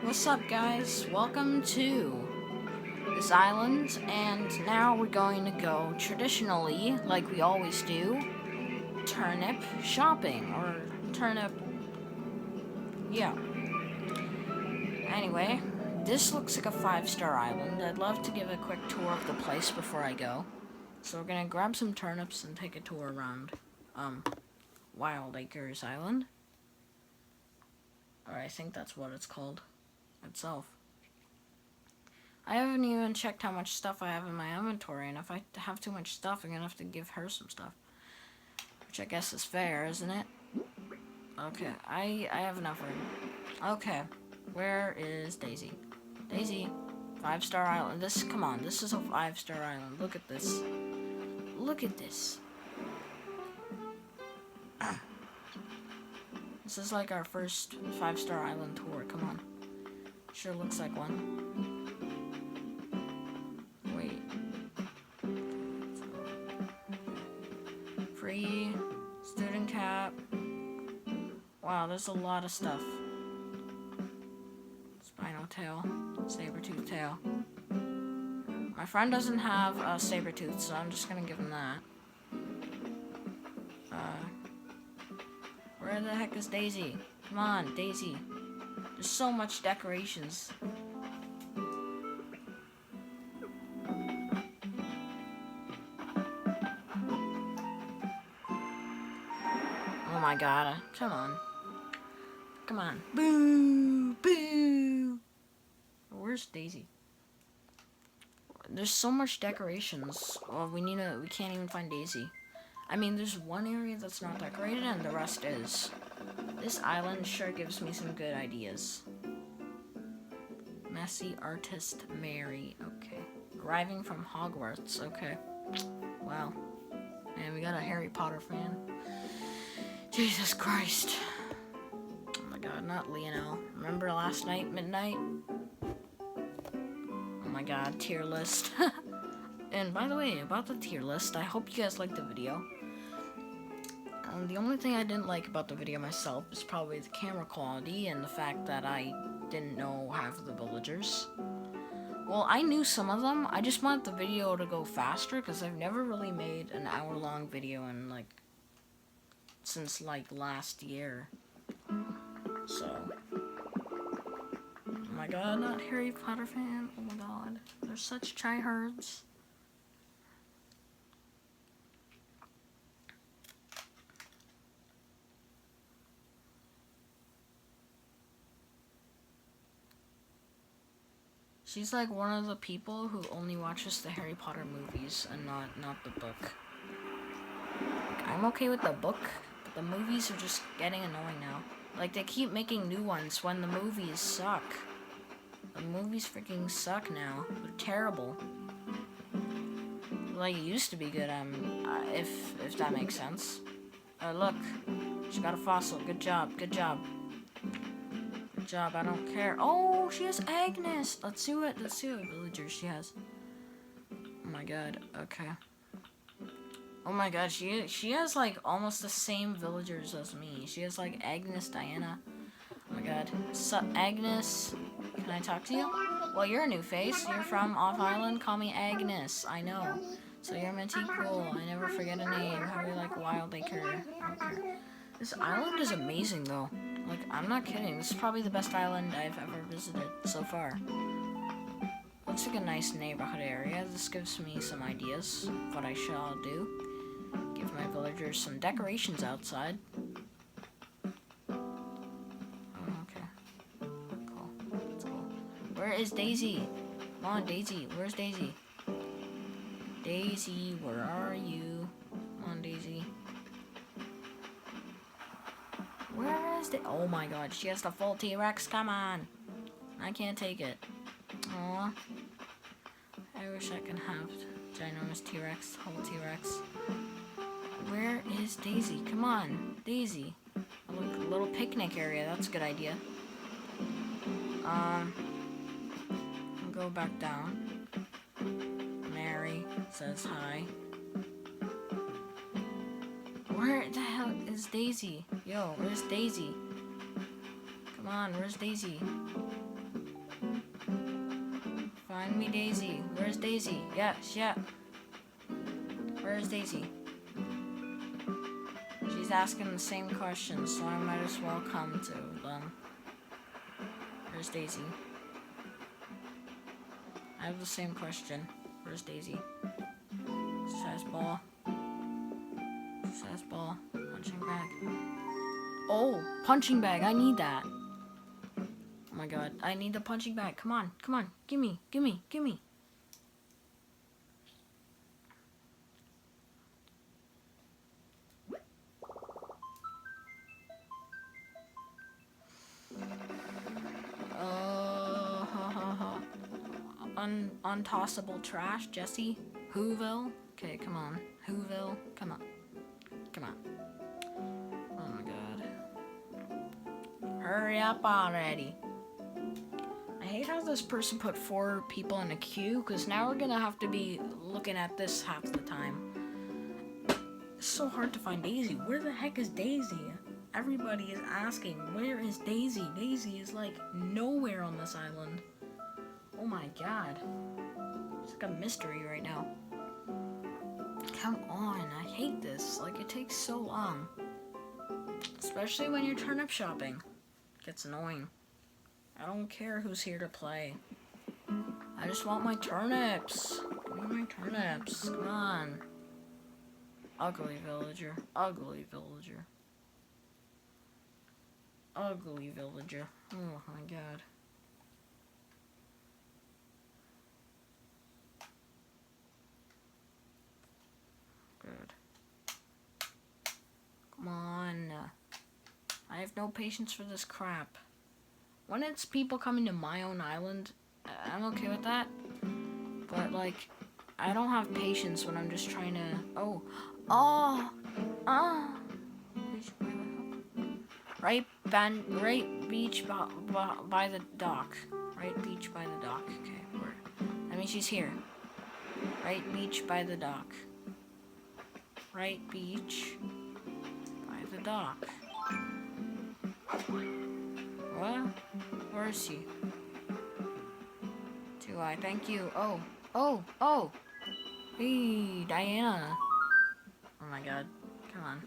What's up, guys? Welcome to this island, and now we're going to go traditionally, like we always do, turnip shopping, or turnip, yeah. Anyway, this looks like a 5-star island. I'd love to give a quick tour of the place before I go. So we're gonna grab some turnips and take a tour around, Wild Acres Island. Or I think that's what it's called itself. I haven't even checked how much stuff I have in my inventory, and if I have too much stuff, I'm gonna have to give her some stuff. Which I guess is fair, isn't it? Okay, I have enough room. Okay, where is Daisy? Daisy, 5-star island. Come on, this is a 5-star island. Look at this. Look at this. This is like our first 5-star island tour. Come on. Sure looks like one. Wait. Free. Student cap. Wow, there's a lot of stuff. Spinal tail. Saber-tooth tail. My friend doesn't have a saber-tooth, so I'm just gonna give him that. Where the heck is Daisy? Come on, Daisy. There's so much decorations. Oh my god, come on. Come on. Boo! Boo! Where's Daisy? There's so much decorations. Well, we can't even find Daisy. I mean, there's one area that's not decorated and the rest is. This island sure gives me some good ideas. Messy artist Mary. Okay. Arriving from Hogwarts. Okay. Wow. And we got a Harry Potter fan. Jesus Christ. Oh my god, not Lionel. Remember last night, midnight? Oh my god, tier list. And by the way, about the tier list, I hope you guys liked the video. The only thing I didn't like about the video myself is probably the camera quality and the fact that I didn't know half of the villagers. Well, I knew some of them. I just want the video to go faster because I've never really made an hour-long video since last year. So, oh my god, not Harry Potter fan. Oh my god, they're such tryhards. She's like one of the people who only watches the Harry Potter movies and not the book. Like, I'm okay with the book, but the movies are just getting annoying now. Like, they keep making new ones when the movies suck. The movies freaking suck now. They're terrible. Like, it used to be good, if that makes sense. Look. She got a fossil. Good job. Good job. Good job. I don't care. Oh, she has Agnes. Let's see what villagers she has. Oh my god. Okay. Oh my god, she has like almost the same villagers as me. She has like Agnes, Diana. Oh my god. Sup, Agnes? Can I talk to you? Well, you're a new face. You're from off island. Call me Agnes. I know. So you're Minty. Cool. I never forget a name. How do you like Wild Acre? Okay. This island is amazing though. Like, I'm not kidding. This is probably the best island I've ever visited so far. Looks like a nice neighborhood area. This gives me some ideas of what I shall do. Give my villagers some decorations outside. Oh, okay. Cool. That's cool. Where is Daisy? Come on, Daisy. Where's Daisy? Daisy, where are you? Come on, Daisy. Where is the... Oh my god, she has the full T-Rex. Come on. I can't take it. Aww. I wish I could have ginormous T-Rex, whole T-Rex. Where is Daisy? Come on, Daisy. A little picnic area. That's a good idea. I'll go back down. Mary says hi. Where the hell is Daisy? Yo, where's Daisy? Come on, where's Daisy? Find me Daisy. Where's Daisy? Yes, yeah. Where's Daisy? She's asking the same questions, so I might as well come to them. Where's Daisy? I have the same question. Where's Daisy? Fastball. Fastball. Punching bag. Oh, punching bag. I need that. Oh my god. I need the punching bag. Come on. Come on. Gimme. Gimme. Gimme. Untossable trash, Jesse. Whoville. Okay, come on. Whoville. Come on. Come on. Oh my god. Hurry up already. I hate how this person put 4 people in a queue, because now we're gonna have to be looking at this half the time. It's so hard to find Daisy. Where the heck is Daisy? Everybody is asking, where is Daisy? Daisy is like nowhere on this island. Oh my god. It's like a mystery right now. Come on, I hate this. Like, it takes so long. Especially when you're turnip shopping. It gets annoying. I don't care who's here to play. I just want my turnips. Give me my turnips. Come on. Ugly villager. Ugly villager. Ugly villager. Oh my god. Good. Come on. I have no patience for this crap. When it's people coming to my own island, I'm okay with that. But, like, I don't have patience when I'm just trying to... Right beach by the dock. Right beach by the dock. Okay, I mean, she's here. Right beach by the dock. Right beach by the dock. What? Where is she? Do I? Thank you. Oh. Hey, Diana. Oh my god. Come on.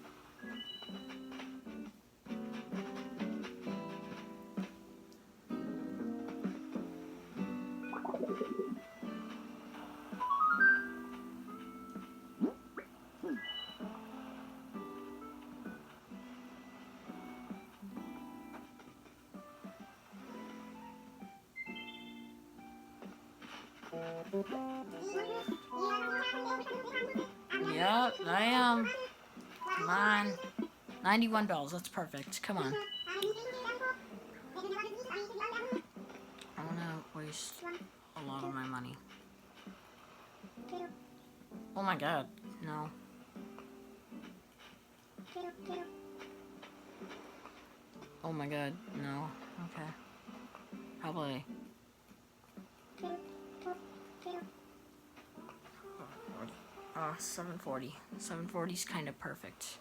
Yep, I am. Come on. $91, that's perfect. Come on. I wanna waste a lot of my money. Oh my god, no. Oh my god, no. Okay. Probably. 740. 740 is kind of perfect.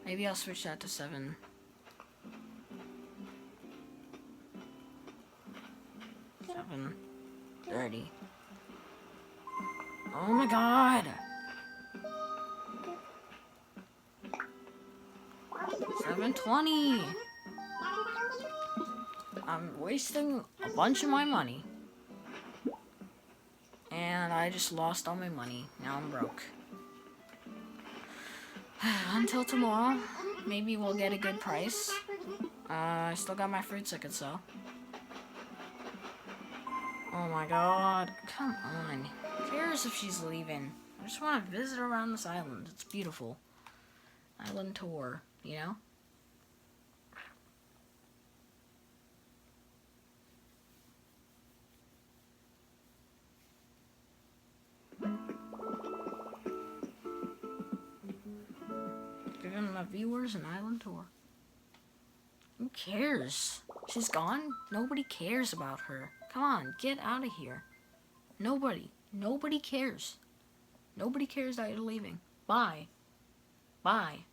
Maybe I'll switch that to 730. Oh my god! 720! I'm wasting a bunch of my money. And I just lost all my money. Now I'm broke. Until tomorrow, maybe we'll get a good price. I still got my fruits I could sell. Oh my god. Come on. Who cares if she's leaving? I just want to visit around this island. It's beautiful. Island tour, you know? Giving my viewers an island tour. Who cares? She's gone? Nobody cares about her. Come on, get out of here. Nobody cares. Nobody cares that you're leaving. Bye. Bye.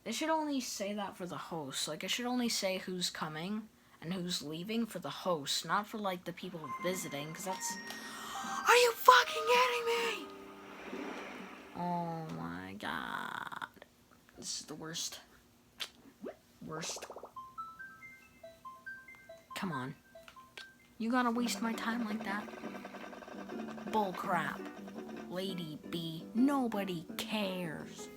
They should only say that for the host. Like, it should only say who's coming And who's leaving? For the host, not for like the people visiting, because that's... Are you fucking kidding me? Oh my god. This is the worst. Worst. Come on. You gotta waste my time like that? Bull crap. Lady B. Nobody cares.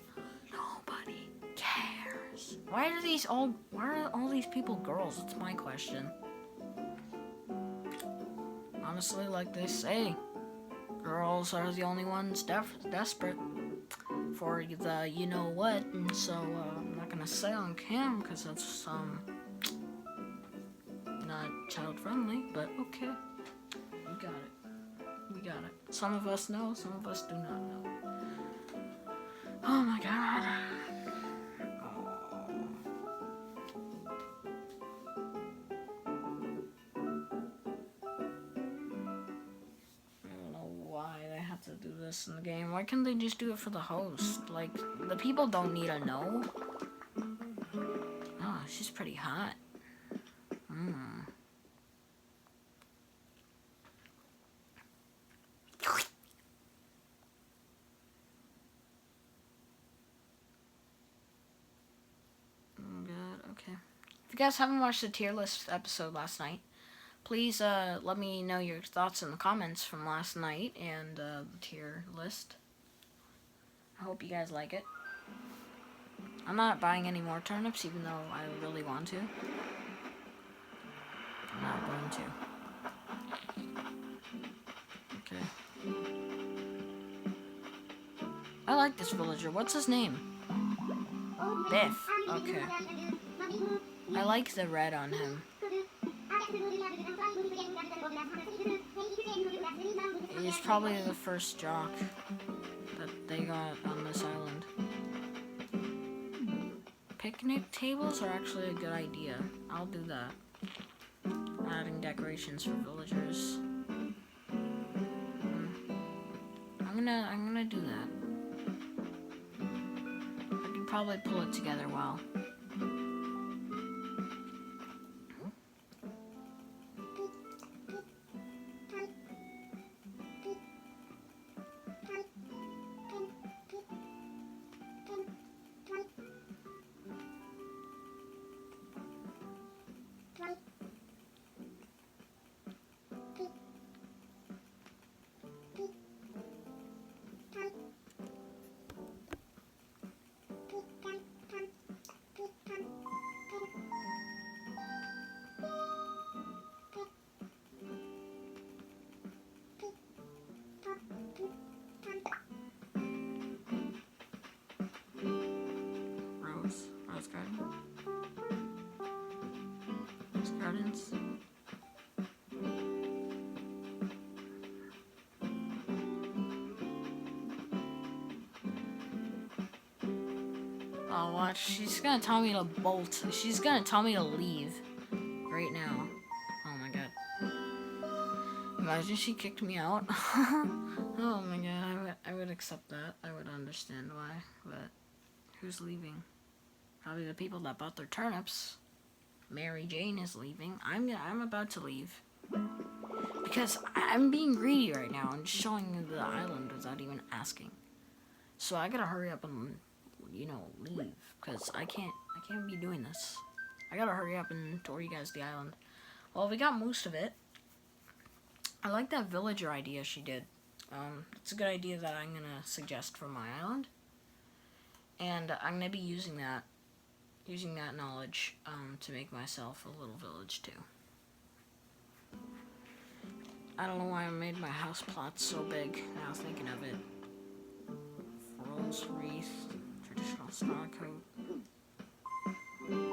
Nobody cares. Why are all these people girls? That's my question. Honestly, like they say, girls are the only ones desperate for the you know what, and so I'm not gonna say on cam because that's not child friendly, but okay. We got it. We got it. Some of us know, some of us do not know. Oh my god. To do this in the game. Why can't they just do it for the host? Like, the people don't need to know. Oh, she's pretty hot. Good, okay. If you guys haven't watched the tier list episode last night, please let me know your thoughts in the comments from last night and the tier list. I hope you guys like it. I'm not buying any more turnips, even though I really want to. I'm not going to. Okay. I like this villager. What's his name? Biff. Okay. I like the red on him. He's probably the first jock that they got on this island. Picnic tables are actually a good idea. I'll do that. Adding decorations for villagers. I'm gonna do that. I can probably pull it together well. Rose garden. Rose gardens. Oh, watch. She's gonna tell me to bolt. She's gonna tell me to leave right now. Oh my god. Imagine she kicked me out. Oh my god, I would accept that. I would understand why, but who's leaving? Probably the people that bought their turnips. Mary Jane is leaving. I'm about to leave. Because I'm being greedy right now and showing you the island without even asking. So I gotta hurry up and, you know, leave. Because I can't be doing this. I gotta hurry up and tour you guys the island. Well, we got most of it. I like that villager idea she did. It's a good idea that I'm gonna suggest for my island. And I'm gonna be using that knowledge to make myself a little village too. I don't know why I made my house plot so big. Now thinking of it. Rose wreath, traditional star coat.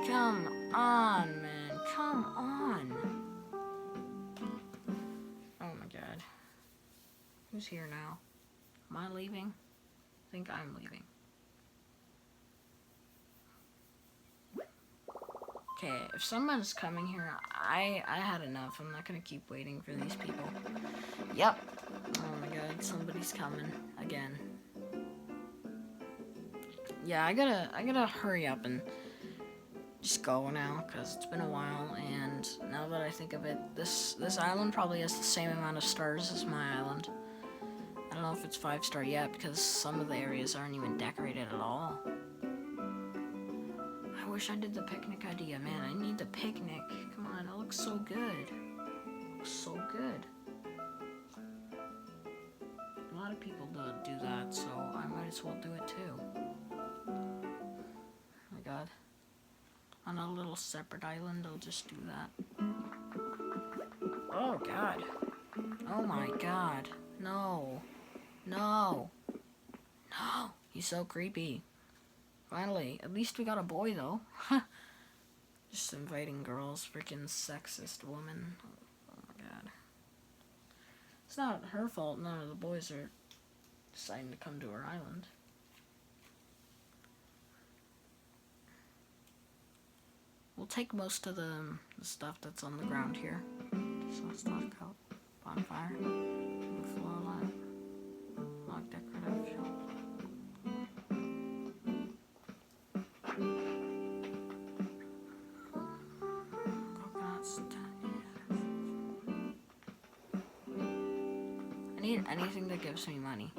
Come on, man. Come on. Oh my god. Who's here now? Am I leaving? I think I'm leaving. Okay, if someone's coming here, I had enough. I'm not gonna keep waiting for these people. Yep. Oh my god, somebody's coming again. Yeah, I gotta hurry up and just go now, because it's been a while, and now that I think of it, this island probably has the same amount of stars as my island. I don't know if it's 5-star yet, because some of the areas aren't even decorated at all. I wish I did the picnic idea, man. I need the picnic. Come on, it looks so good. It looks so good. A lot of people do that, so I might as well do it too. Oh my god. On a little separate island, I'll just do that. Oh god. Oh my god. No. No. No. He's so creepy. Finally. At least we got a boy, though. Just inviting girls. Freaking sexist woman. Oh my god. It's not her fault none of the boys are deciding to come to her island. We'll take most of the stuff that's on the ground here. So let's talk about bonfire, floor lamp, log decorative shelf. Coconuts. I need anything that gives me money.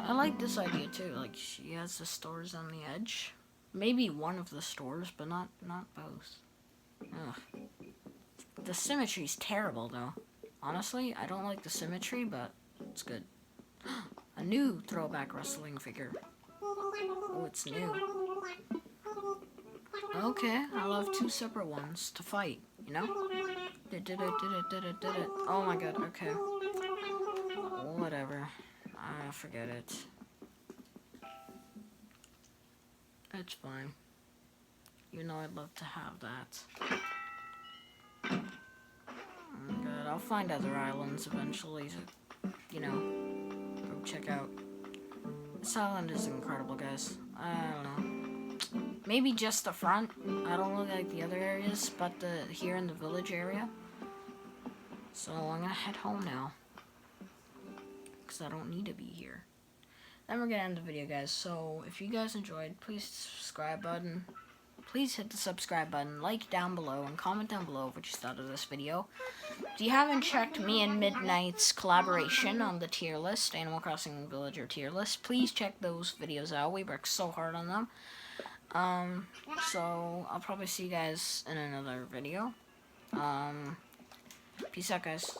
I like this idea too. Like, she has the stores on the edge. Maybe one of the stores, but not both. Ugh. The symmetry's terrible, though. Honestly, I don't like the symmetry, but it's good. A new throwback wrestling figure. Oh, it's new. Okay, I'll have 2 separate ones to fight, you know? Did it. Oh my god, okay. Whatever. Forget it. It's fine. You know I'd love to have that. Oh god, I'll find other islands eventually to, you know, go check out. This island is incredible, guys. I don't know. Maybe just the front. I don't really like the other areas, but here in the village area. So I'm gonna head home now. Because I don't need to be here. Then we're gonna end the video, guys. So if you guys enjoyed, please subscribe button. Please hit the subscribe button, like down below, and comment down below what you thought of this video. If you haven't checked me and Midnight's collaboration on the tier list, Animal Crossing Villager tier list, please check those videos out. We worked so hard on them. So I'll probably see you guys in another video. Peace out, guys.